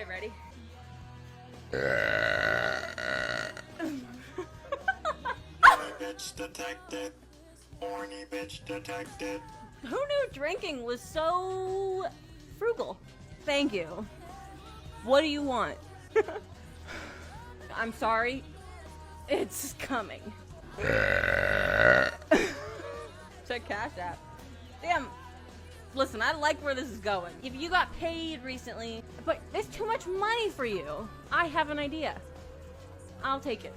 Okay, ready? Bitch detected. Horny bitch detected. Who knew drinking was so frugal? Thank you. What do you want? I'm sorry. It's coming. Check Cash App. Damn. Listen, I like where this is going. If you got paid recently, but there's too much money for you, I have an idea. I'll take it.